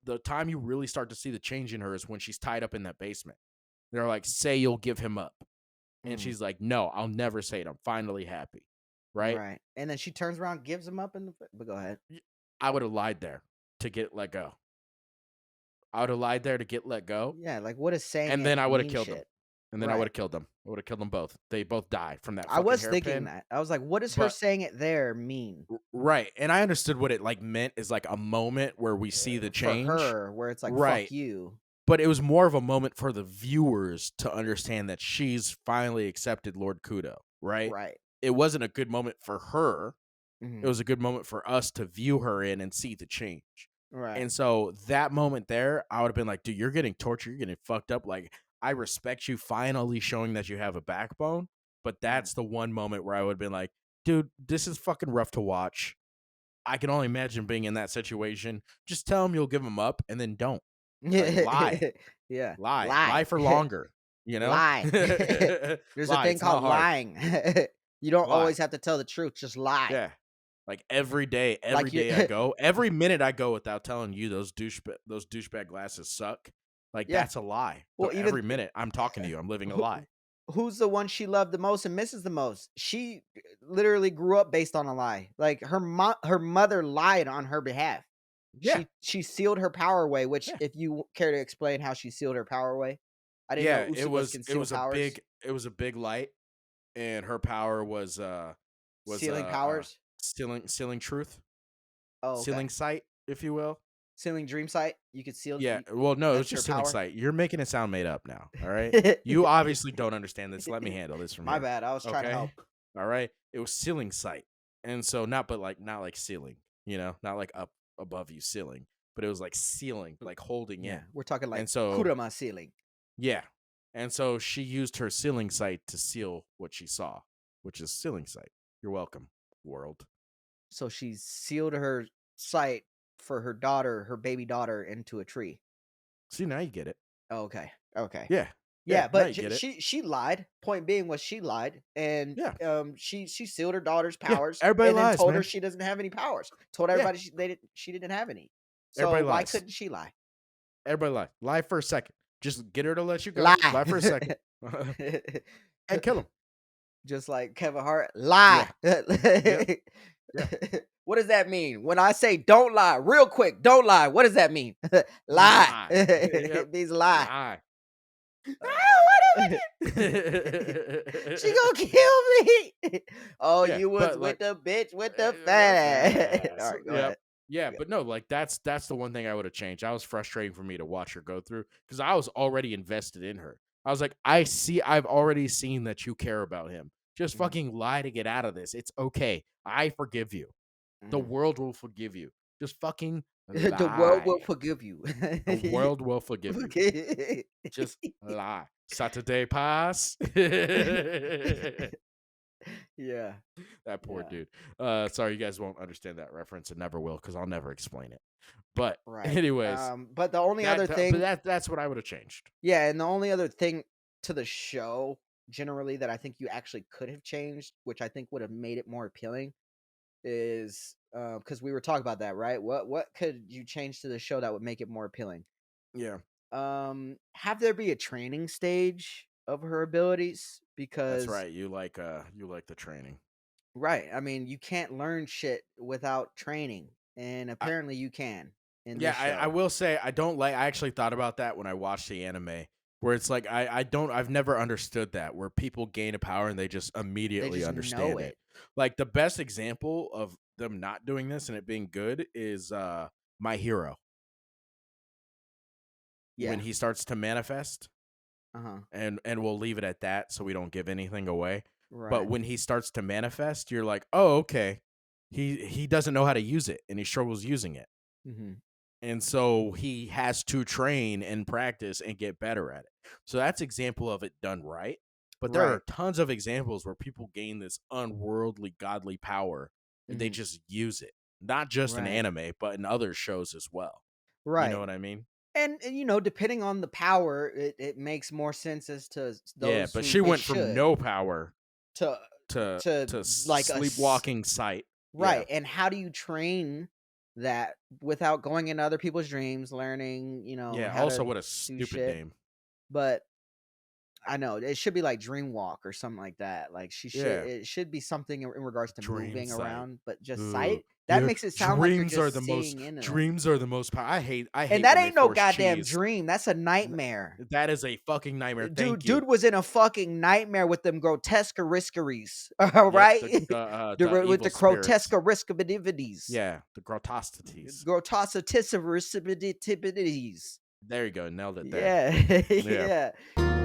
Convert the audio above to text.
the time you really start to see the change in her is when she's tied up in that basement. They're like, say you'll give him up. And she's like, no, I'll never say it. I'm finally happy. Right? Right. And then she turns around, gives him up but go ahead. I would have lied there to get let go. I would have lied there to get let go. Yeah, like what is saying And it then I would have mean killed them. shit? And then I Right. would have killed them. I would have killed them both. They both die from that I fucking was thinking hairpin. that. I was like, what does her But saying it there mean? right. And I understood what it like meant is like a moment where we see the For change. her, where it's like, Right. fuck you. But it was more of a moment for the viewers to understand that she's finally accepted Lord Kudou, right? Right. It wasn't a good moment for her. Mhm. It was a good moment for us to view her in and see the change. Right. And so that moment there, I would have been like, dude, you're getting tortured. You're getting fucked up. Like, I respect you finally showing that you have a backbone. But that's the one moment where I would have been like, dude, this is fucking rough to watch. I can only imagine being in that situation. Just tell him you'll give him up and then don't. Like, lie. Yeah. Lie for longer. You know? Lie. There's a thing It's not called hard. lying. You don't Lie. always have to tell the truth. Just lie. Yeah. Like every day Like you- I go, every minute I go without telling you those douchebag glasses suck. Like Yeah. that's a lie. Well, But even- every minute I'm talking to you, I'm living a lie. Who's the one she loved the most and misses the most? She literally grew up based on a lie. Like her mother lied on her behalf. Yeah. She sealed her power away, which Yeah. if you care to explain how she sealed her power away. I didn't Yeah, know it Usubas can was seal powers. it was a big light, and her power was Sealing powers. sealing truth. Oh, okay. Sealing sight, if you will. Sealing dream sight. You could seal. Yeah, well, no, it was that's just her sealing power? sight. You're making it sound made up now. All right, you obviously don't understand this. Let me handle this from My here. bad. I was trying to help. All right, it was sealing sight, and so not like ceiling, not like up above you ceiling, but it was like sealing, like holding in. We're talking like And so Kurama sealing. yeah, and so she used her sealing sight to seal what she saw, which is sealing sight. You're welcome, world. So she sealed her sight for her daughter, her baby daughter, into a tree. See, now you get it. Oh, okay. Okay. Yeah. Yeah, now but you get it. she lied. Point being was she lied, and Yeah. she sealed her daughter's powers, everybody and then lies, told her man. she doesn't have any powers. Told Yeah. everybody she didn't have any. So Everybody why lies. couldn't she lie? Everybody lie. Lie for a second. Just get her to let you go. Lie. Lie for a second. And kill him. Just like Kevin Hart, lie. Yeah. What does that mean? When I say don't lie, real quick, don't lie. What does that mean? Lie. It means lie. Lie. She gonna kill me. Oh, Yeah, you was but, with like, the bitch with the fat. All right, go ahead. Yeah, but no, like that's the one thing I would have changed. That was frustrating for me to watch her go through because I was already invested in her. I was like, I've already seen that you care about him. Just fucking lie to get out of this. It's okay. I forgive you. The world will forgive you. Just fucking lie. The world will forgive you. The world will forgive you. Just lie. Saturday pass. Yeah. That poor dude. Sorry, you guys won't understand that reference and never will because I'll never explain it. But Right. anyways, but the only other thing, but that's what I would have changed. yeah, and the only other thing to the show generally that I think you actually could have changed, which I think would have made it more appealing, is because we were talking about that, right? What could you change to the show that would make it more appealing? Yeah, Have there be a training stage of her abilities, because that's right. You like the training, right? I mean, you can't learn shit without training, and apparently you can. Yeah, I will say I actually thought about that when I watched the anime, where it's like I've never understood that, where people gain a power and they just immediately understand know it. Like the best example of them not doing this and it being good is My Hero. Yeah. When he starts to manifest. And we'll leave it at that so we don't give anything away. Right. But when he starts to manifest, you're like, oh, okay. He doesn't know how to use it and he struggles using it. And so he has to train and practice and get better at it. So that's example of it done right. But there are tons of examples where people gain this unworldly, godly power and they just use it. Not just in anime, but in other shows as well. Right. You know what I mean? And depending on the power, it makes more sense as to those. Yeah, but she went from no power to like sleepwalking sight. Right. Yeah. And how do you train that without going into other people's dreams, learning, Yeah. how Also, to what a do stupid shit. name. But I know it should be like dream walk or something like that. Like Yeah. it should be something in regards to Dream moving sight. around, but just Ooh, sight that yeah. makes it sound like you're just seeing into them. Dreams are the most. I And hate that when they ain't no force goddamn cheese. dream. That's a nightmare. That is a fucking nightmare. Dude, Thank you. dude was in a fucking nightmare with them grotesque riskeries. All Yep. right, The with evil the grotesque spirits. riskabilities, Yeah. The grotosities. grotositivities. There you go. Nailed it there. Yeah, Yeah. yeah.